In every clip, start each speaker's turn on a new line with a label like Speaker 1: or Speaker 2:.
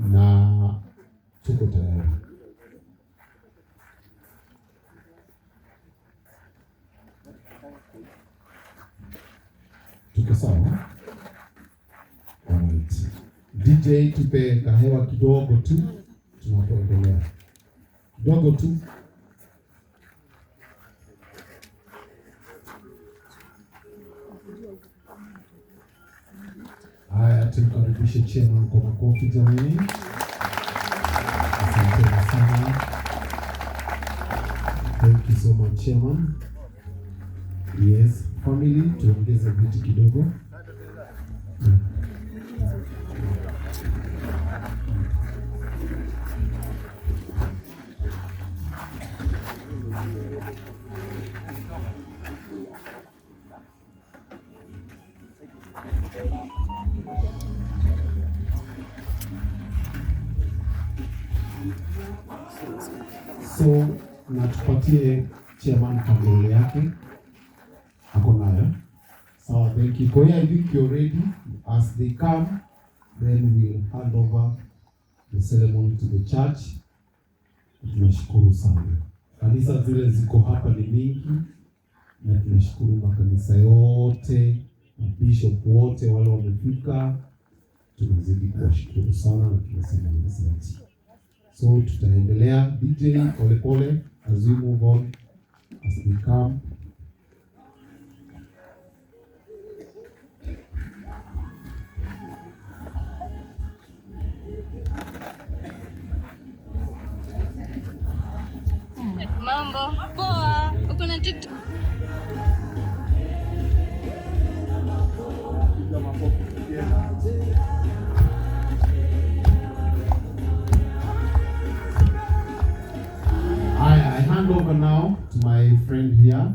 Speaker 1: na tuko tayari. Tuko sawa? Alright. DJ tupe kahewa kidogo tu tunapoendelea. Kidogo tu. Haya, tumkaribishe chairman kwa makofi jamani. Asante sana. Thank you so much chairman. Yes, family, tuongeze vitu kidogo. So, natupatie chairman kamera yake. Ako nayo. So, thank you. Koya, I think you're ready. As they come, then we'll hand over the ceremony to the church. Tunashukuru sana. Kanisa zile ziko hapa ni mingi, na tunashukuru makanisa yote, mabishop wote wale wamefika. Tunazidi kuwashukuru sana na tunasema asante. So tutaendelea DJ pole pole as we move on, as we come.
Speaker 2: Mambo poa, uko na TikTok?
Speaker 1: I hand over now to my friend here.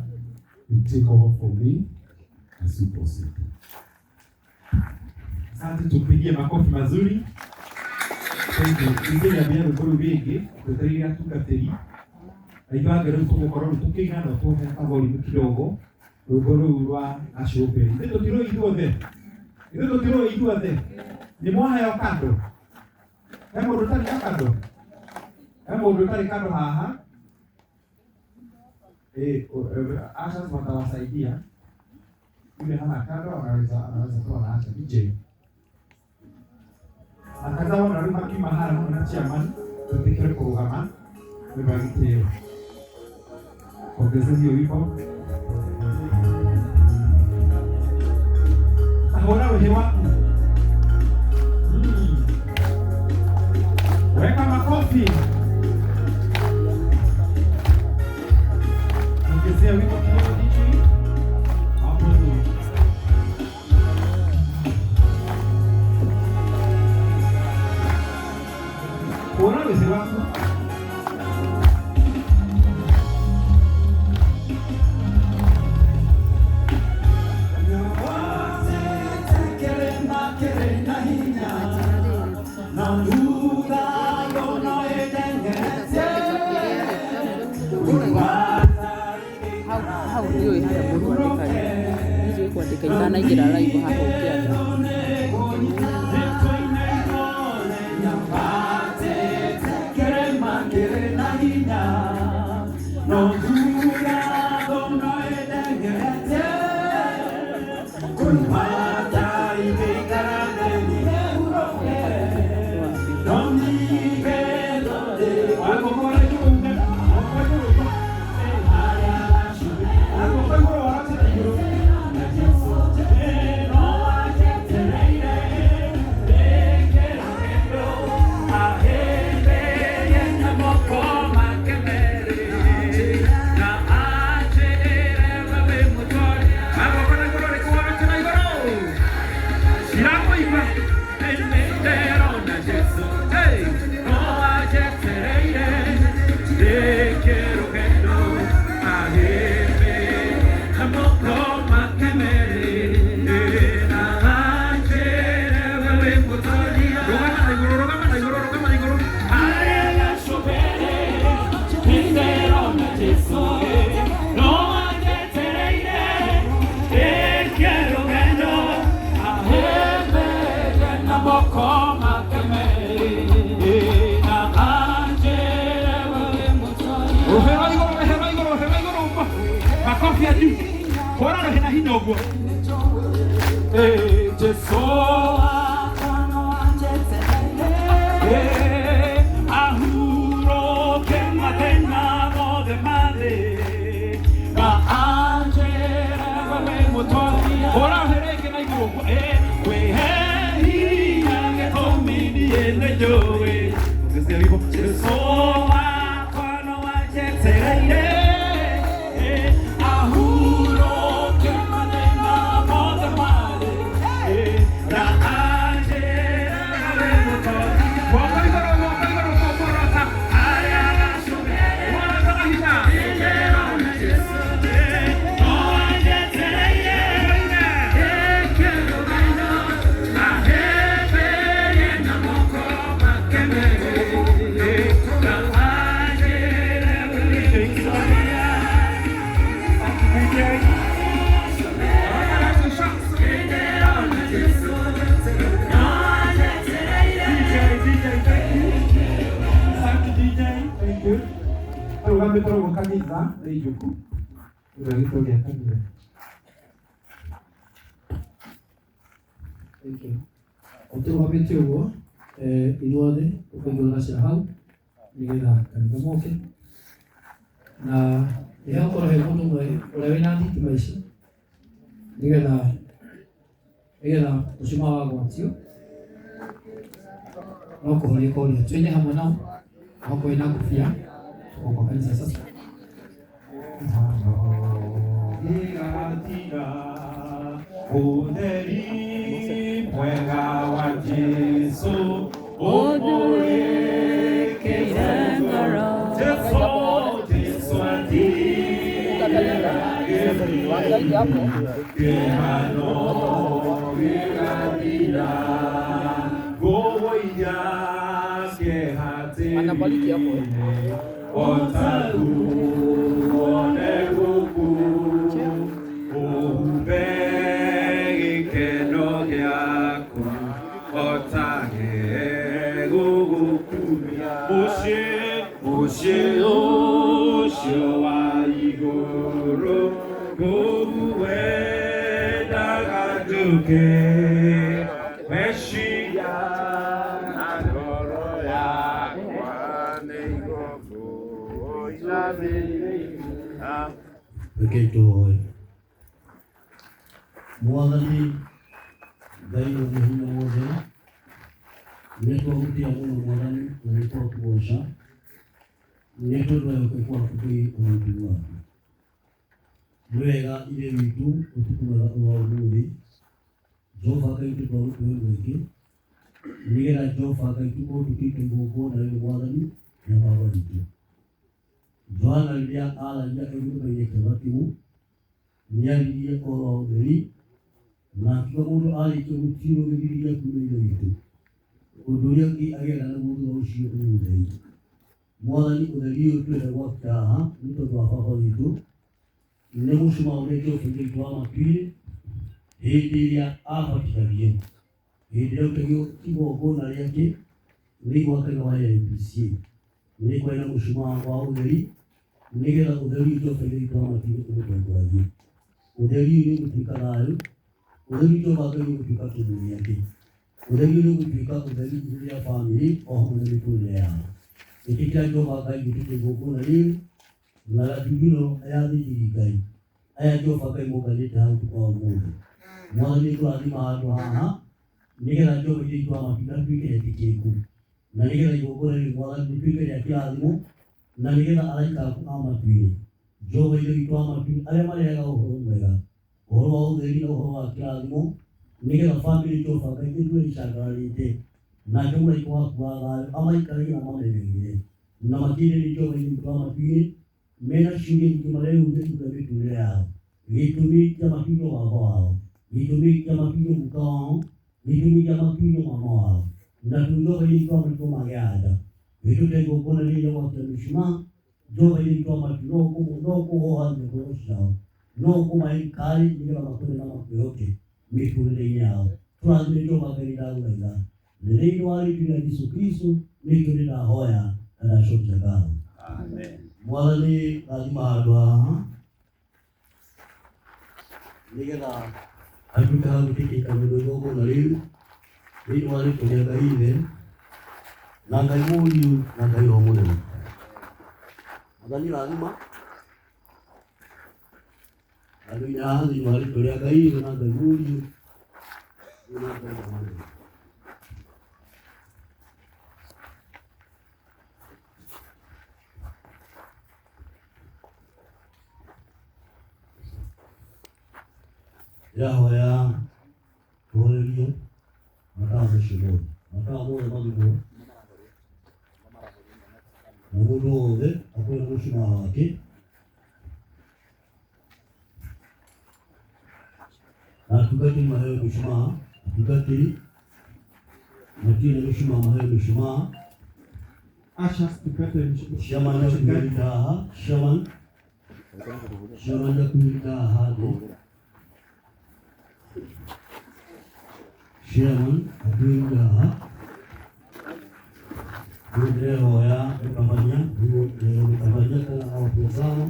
Speaker 1: He take over for me as we proceed.
Speaker 3: Asante, tupigie makofi mazuri. Thank you. Ingine ya biano kuru bingi, tutairia tukateri. Aiganga rero tugukorwo tukigana tuhe agori kidogo. Ruguru rwa ashobe. Ndio tiro ithuothe. Ndio tiro ithuothe. Ni mwaha ya kando. Hemo rutari ya kando. Hemo rutari kando haha. Asha watawasaidia. Yule hana kando anaweza kuwa na Asha DJ. Akazawa na ruma kimahara na chairman tutikire kurugama. Nibagite. Ongeza hiyo ipo. Ahora wewe wapi? Weka makofi. Ongezea wimbo kidogo DJ. Hapo ndio. Ahora wewe wapi?
Speaker 4: Hau ndio haya mundu andikaga hizo kuandika itana igira live hapo ukiaga
Speaker 3: makofi ya juu. Bora ndo hina hinogo. Jesu ahuro que matena mo de madre na angela me motori ora here que na iguo we he que comidi en yo desde arriba Jesu cuando va Metro kanisa ijuku unalitolea kanisa.
Speaker 5: Thank you. Otro wabete ugo inuade ukagona sahau nigera kanisa moke na ya kwa hiyo ndo wewe nani kimaishi nigera ushima wangu atio noko hali kwa hiyo twende hamwe nao hapo ina kufia kwa kanisa sasa.
Speaker 3: Oderi mwega wa Yesu odore keirangara Jesu ati kehano iradira goya kehate
Speaker 4: anabaliki hapo
Speaker 3: Otaku oneguku ubegi kenogiaku otage guguku Oshe wa igoro gowe dagaduke Meshiya adoro ya
Speaker 5: Begitu Mwathani Ngai wa hinya wothe nĩtwahutia mũno Mwathani na nĩtwakũgoca nĩ tondũ wa ũhoteku waku kwĩ ũhoti waku. Nĩ wega Ithe witũ ũtukũ mwega wa ũmũthĩ Jehova Ngai tũtwagũtũhe mweke nĩgetha Jehova Ngai tũkorwo igongona rĩrĩ Mwathani na Baba witũ. Johana rĩrĩa aragia gĩthũri-inĩ kĩa Matiu nĩaririe ũhoro wa ũtheri na akiuga mũndũ arĩkia gũtirwo gĩthiri gĩaku nĩ Ithe witũ ũndũ ũrĩa ũngĩ agĩetha naguo thutha ũcio nĩ ũtheri. Mwathani ũtheri ũyũ twenda gwakia haha nĩ tondũ wa Baba witũ nĩ mũcumaa ũrĩa Jehova Ngai wa matu-inĩ hĩndĩ ĩrĩa abatithagio hĩndĩ ĩrĩa ũtagio igongona rĩake thĩinĩ wa kanitha wa AIPCA nĩ kwenda mũcumaa wa ũtheri nĩgetha ũtheri Jehova Ngai wa matu-inĩ ũmũtongoragie. Ũtheri ũyũ nĩ ũgũtuĩka thayũ, ũtheri Jehova Ngai ũgũtuĩka kĩndũ gĩake, ũtheri ũyũ ũgũtuĩka ũtheri rĩa bamĩrĩ o hamwe na mĩtũrĩre yao. Ĩtĩkĩra Jehova Ngai gĩtuĩke igongona rĩu na gathuthuro ya athĩnjĩri Ngai aya Jehova Ngai monganĩte hau kwa ũmũthĩ. Mwathani tũrathima handũ haha nĩgetha Jehova Ngai wa matu atuĩke etĩkĩrĩku na nĩgetha igongona rĩu Mwathani rĩtuĩke rĩa kĩrathimo na nĩgetha araika aku a matu-inĩ Jehova Ngai wa matu arĩa marehaga ũhoro mwega, ũhoro wa ũtheri na ũhoro wa kĩrathimo nĩgetha bamĩrĩ Jehova Ngai ĩtue ĩcangararĩte nake mũraika waku wa thayũ amaikaragie na mamenyagĩrĩre na makĩrĩre Jehova Ngai wa matu-inĩ mena ciũria nyingĩ marehũria thutha mĩtũrĩre yao. Gĩtũmi kĩa matuinyo baba wao, gĩtũmi kĩa matuinyo mũka wao, gĩtũmi kĩa matuinyo mama wao na Jehova Ngai wa matu magĩa nda gĩtũte igongona rĩrĩa gwakia mĩcumaa Jehova Ngai wa matu no kũhoha ngoro ciao no kũmahe kari nĩgetha makũre na makwĩhoke mĩtũrĩre-inĩ yao. Tũrathime Jehova Ngai ndagũthaitha na thĩinĩ wa rĩĩtwa rĩa Jesũ Kristo nĩkĩo ndĩrahoya na ndacokia ngatho. Amen. Mwathani rathima handũ haha nigetha atuĩke ha gũtĩkĩka mũndũ igongona rĩu thĩinĩ wa rĩtwa rĩa Ngai Ithe na Ngai Mũriũ na Ngai Roho Mũtheru. Mwathani rathima andũ-inĩ haha thĩinĩ wa rĩtwa rĩa Ngai Ithe na Ngai Mũriũ na Ngai Roho Mũtheru. Yahoya tuhorerie matawa macio mothe, matawa mothe mathimwo na mũndũ wothe akwĩra mũcumaa wake na atungatĩri maheo mĩcumaa, atungatĩri matirĩ na mĩcumaa maheo mĩcumaa.
Speaker 3: Ushers tupate
Speaker 5: Chairman ndakuhĩrĩte haha, Chairman ndakuhĩrĩte haha thĩ. Chairman akuhĩrĩte haha. Ndĩrehoya mũtabania kana awabiacara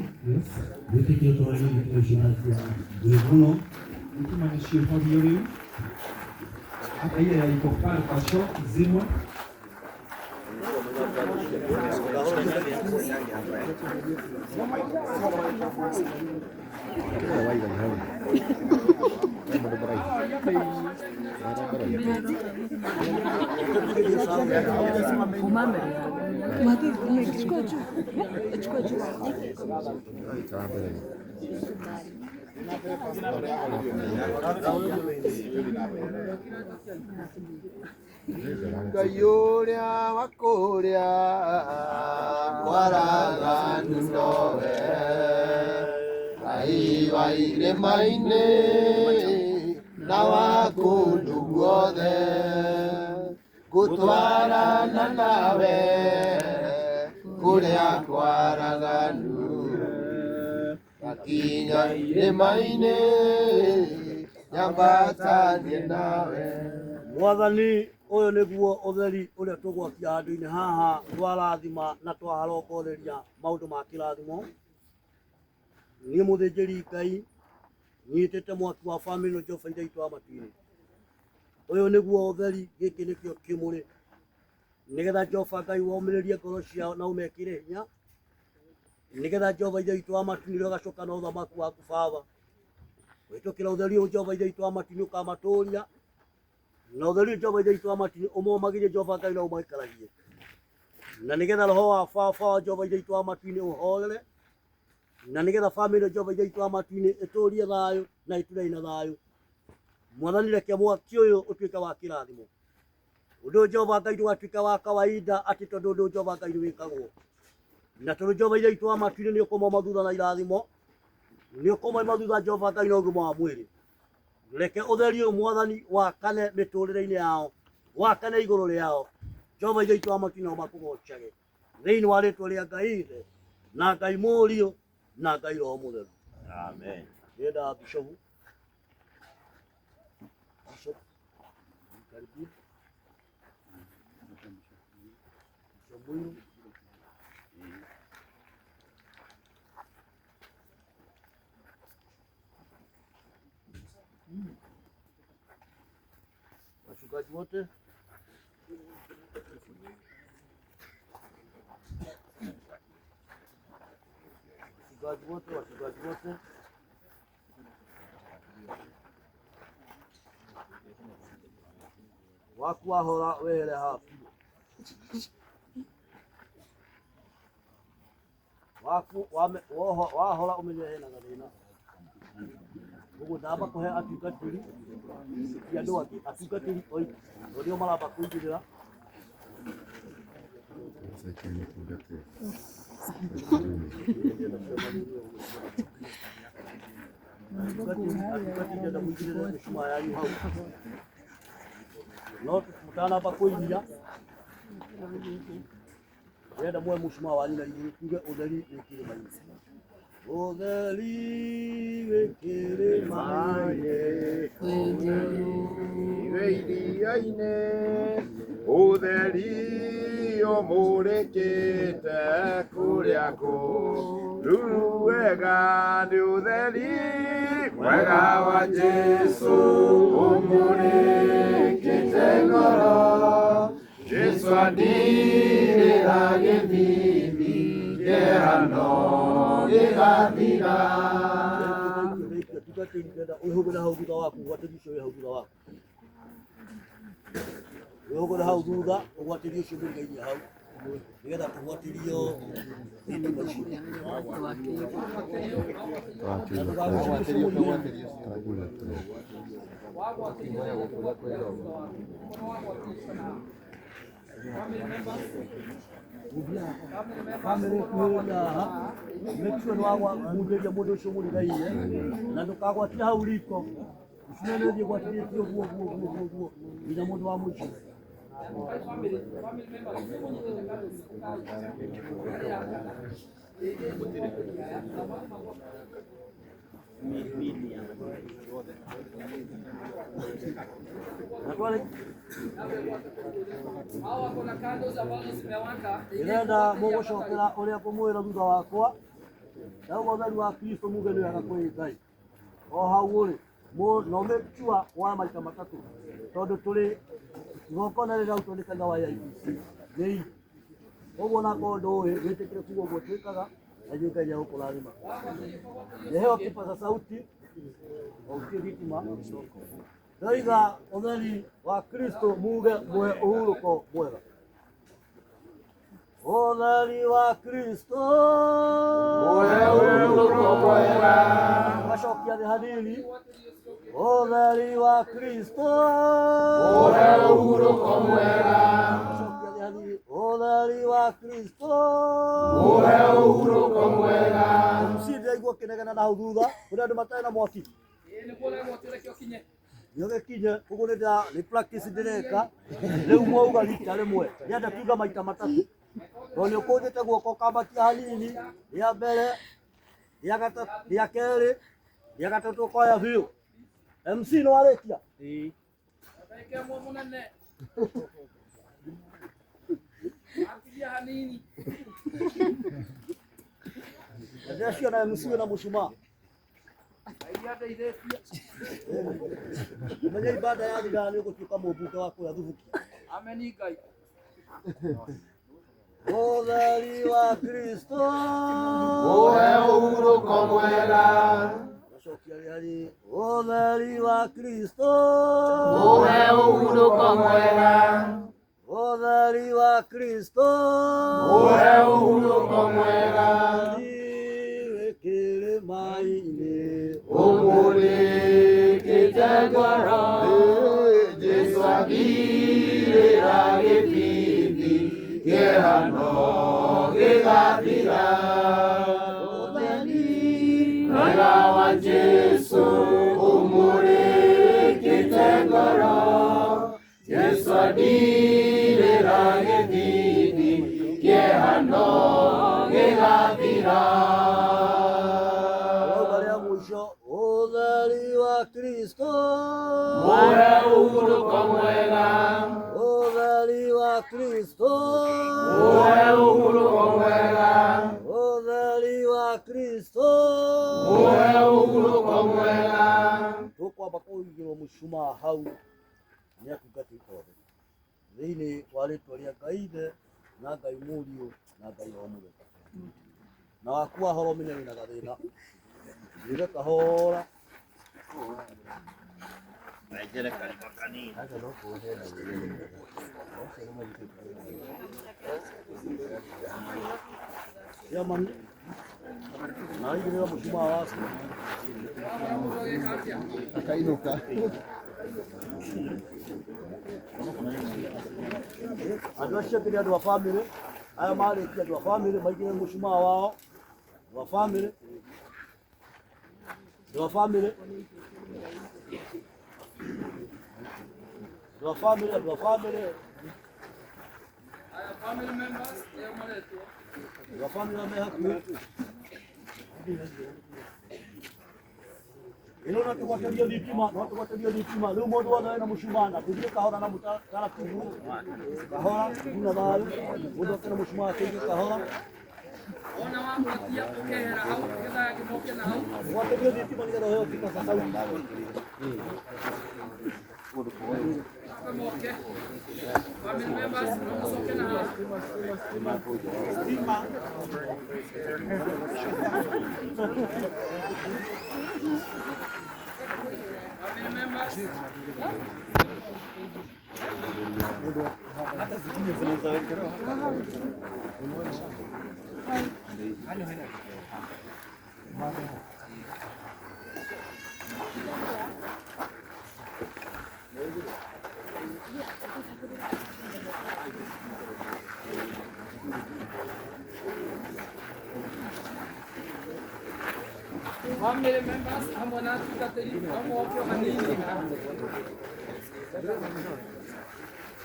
Speaker 5: gwĩtĩkia twarĩrie gĩtĩo ciana cia mũno
Speaker 3: mtumanishe horio rĩu hata ile yaliko pale kwa shop zimwa
Speaker 6: Kayuria wakuria waraganu nowe ai waire maine na wakundu guothe gutwarana nawe kuria kwaraganu gakinya irĩma-inĩ nyambatanie nawe.
Speaker 5: Mwathani ũyũ nĩguo ũtheri ũrĩa tũgwakia handũ-inĩ haha twarathima na twaharongoreria maũndũ ma kĩrathimo. Niĩ mũthĩnjĩri Ngai nyitĩte mwaki wa family no Jehova Ngai twa matu-inĩ. Ũyũ nĩguo ũtheri, gĩkĩ nĩkĩo kĩmũrĩ, nĩgetha Jehova Ngai womĩrĩrie ngoro ciao na ũmekĩre hinya, nĩgetha Jehova Ngai twa matu nĩrĩo gacoka na ũthamaki waku Baba. Wĩtũkĩra ũtheri ũyũ Jehova Ngai twa matu nĩ ũkamatũũria na ũtheri Jehova Ngai twa matu ũmomagĩrie Jehova Ngai na ũmaikaragie, na nĩgetha roho wa Baba wa Jehova Ngai twa matu-inĩ ũhorere, na nĩgetha family Jehova Ngai twa matu-inĩ ĩtũũrie thayũ na ĩtũũre na thayũ. Mwathani reke mwaki ũyũ ũtuĩke wa kĩrathimo, ũndũ Jehova Ngai ndũgatuĩke wa kawaida atĩ tondũ ũndũ Jehova Ngai wĩkagwo, na tondũ Jehova Ngai twa matu-inĩ nĩ ũkũmauma thutha na irathimo, nĩ ũkũmauma thutha Jehova Ngai na ũgima wa mwĩrĩ. Reke ũtheri ũyũ Mwathani wakane mĩtũũrĩre-inĩ yao, wakane igũrũ rĩao, Jehova Ngai twa matu-inĩ makũgocage thĩinĩ wa rĩtwa rĩa Ngai Ithe na Ngai Mũriũ na Ngai Roho Mũtheru. Amen. Ndĩrenda bishopu karibia Mũirũ. Wachungaji wote waku wahora wehere haha waku wahora ũmenye hena gathĩna, ũguo ndamba kũhe atungatĩri ti andũ angĩ, atungatĩri oiki nĩo maramba kũingĩrĩra. Atungatĩri enda mũingĩrĩre mĩcumaa yanyu hau, no mũtanamba kũinia ndĩrenda muoe mũcumaa wanyu na igũrũ tuge ũtheri wĩ kĩrĩma-inĩ. Ũtheri wĩ kĩrĩma-inĩ wĩ iria-inĩ
Speaker 6: Utheri umurikite kuria kũruru wega nĩ utheri mwega wa Jesu umurikite ngoro. Jesu andirĩra gĩthithi kĩerano gĩgathira.
Speaker 5: Wĩhũgũre hau thutha waku, ũgwatĩrie ũcio wĩ hau thutha waku. Wĩhũgũre hau thutha, ũgwatĩrie ũcio mũrigainie hau, nĩgetha tũgwatĩrio thitima icio. Bamĩrĩ kuhĩrĩria haha, make sure nĩwamundĩria mũndũ ũcio mũrigainie, na ndũkagwatie hau riko, ũcio nĩthiĩ gwatĩrĩtie ũguo nginya mũndũ wa mũico. Nĩrenda mũgũcokera ũrĩa kũmwĩra thutha wakwa, ndauga ũtheri wa Kristo muge nĩ wega kwĩ Ngai. O hau ũrĩ no make sure woya maita matatũ, tondũ tũrĩ igongona rĩrĩa rĩrutwo wa IEBC nĩ ũguo nakorwo ndũĩ wĩtĩkĩre kuga ũguo twĩkaga, na inyuĩ Ngai nĩegũkũrathima. Nĩheo kipaza sauti wautie thitima. Ndoiga ũtheri wa Kristo muge mwe ũhurũko mwega. Ũtheri wa Kristo
Speaker 6: mwe ũhurũko mwega.
Speaker 5: Gacokia thĩ hanini. Ũtheri wa Kristo
Speaker 6: mwe ũhurũko mwega.
Speaker 5: Gacokia thĩ hanini. Ũtheri wa Kristo
Speaker 6: mwe ũhurũko mwega.
Speaker 5: Ndĩraigua kĩnegena na hau thutha, kũrĩ andũ matarĩ na mwaki. Nĩũgĩkinye, ũguo nĩ practice ndĩreka, rĩu mwauga rita rĩmwe, nyenda tuga maita matatũ. Tondũ nĩũkũnjĩte guoko ũkambatia hanini, rĩa mbere, rĩa gatatũ, rĩa kerĩ, rĩa gatatũ ũkoya biũ. MC nĩwarĩkia? Ĩĩ. Ndecio na MC na mũcumaa. Mwenye ibada ya thigara nĩ ũgũtuĩka mũmbunge wa kũrĩa Thubuki. Ameni Ngai. Ũtheri wa Kristo
Speaker 6: mwe ũhurũko mwega.
Speaker 5: Gacokia rĩarĩ. Ũtheri wa Kristo
Speaker 6: mwe ũhurũko mwega.
Speaker 5: Ũtheri wa Kristo
Speaker 6: mwe ũhurũko mwega.
Speaker 5: Kĩrĩma-inĩ
Speaker 6: ũmũrĩkĩte ngoro. Jesu athirĩra gĩthithi kĩerano gĩgathira. Ũtheri mwega wa Jesu ũmũrĩkĩte ngoro. Jesu athirĩra gĩthithi kĩerano gĩgathira.
Speaker 5: Ũtheri wa Kristo
Speaker 6: mwe ũhurũko mwega.
Speaker 5: Ũtheri wa Kristo
Speaker 6: mwe ũhurũko mwega.
Speaker 5: Ũtheri wa Kristo
Speaker 6: mwe ũhurũko mwega.
Speaker 5: Tũkwamba kũigĩrwo mũcumaa hau nĩ atungatĩte othe thĩinĩ wa rĩtwa rĩa Ngai Ithe na Ngai Mũriũ na Ngai Roho Mũtheru. Na wakua horo mĩnene na gathĩna Nĩge kahora.
Speaker 6: Naijere kalima kanini.
Speaker 5: Yaman. Naigĩrĩra mũcumaa waku.
Speaker 6: Akainuka.
Speaker 5: Andũ acio nĩ andũ a bamĩrĩ, aya marĩkia andũ a bamĩrĩ maigĩrĩre mũcumaa wao. Andũ a bamĩrĩ. Andũ a bamĩrĩ. Andũ a bamĩrĩ, andũ a bamĩrĩ. Family members, andũ a bamĩrĩ me hakuhĩ. ino na tuwatelia dhitima leo modo wa na mushumana kujile kahora na muta kana kubu kahora kuna bayo modo kana mushumana kujile kahora ona wa mutia ukehera au kenda yake moke na au watelia dhitima ni roho kika sasa moke family members soke na stima hata zingine zinaweza family members amona tukateli amoko hanini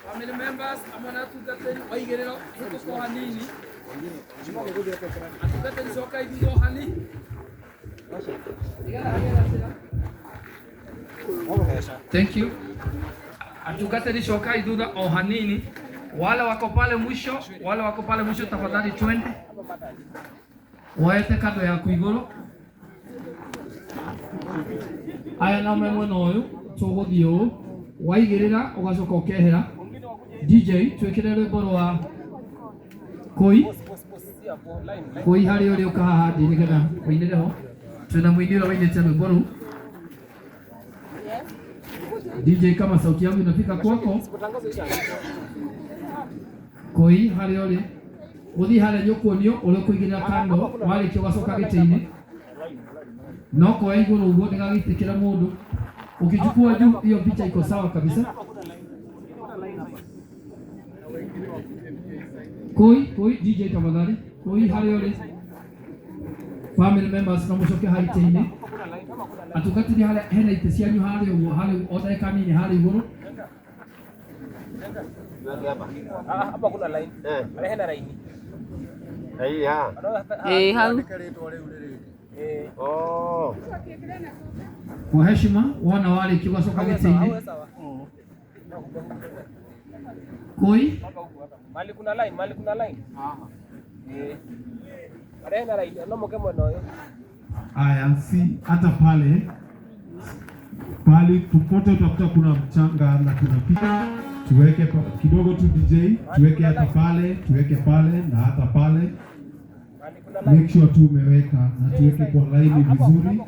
Speaker 5: family members amona tukateli oigerero tuko hanini tukateli soka ido hani thank you atukateli soka iduda o hanini wale wako pale mwisho tafadhali twende waete kando ya kuigoro aya na mwena uyu tuguthio waigirira ugacoka ukehera DJ twikire rwimbo rwa koi hari uri ukahaha ndirigana wainireho twina mwinira wainite rwimbo ru DJ kama sauti yangu inafika kwako koi hari uri uthi haria nyukuonio uri kuigirira kando warikio ugacoka gitiini no kwa iguru uguo ndigagitikira mundu ukichukua juu hiyo picha iko sawa kabisa koi DJ tafadhali koi hari uri family members no mucoke hari teine atukatiri hari hena ite cianyu hari uguo hari oda kanini hari iguru
Speaker 6: hapa kuna line ale hena line ha
Speaker 4: hau
Speaker 6: oh
Speaker 1: kwa heshima wana wale kiwasoka gitiini koi
Speaker 6: mali kuna line arena line anamoke mwana huyo
Speaker 1: aya si hata pale popote utakuta kuna mchanga na kuna picha tuweke kidogo tu DJ tuweke hata pale na hata pale make sure tu umeweka na tuweke kwa line vizuri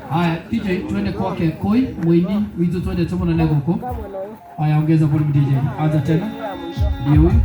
Speaker 1: haya DJ twende kwake koi mwini wizo twende tumona nego huko haya ongeza volume DJ anza tena ndio huyu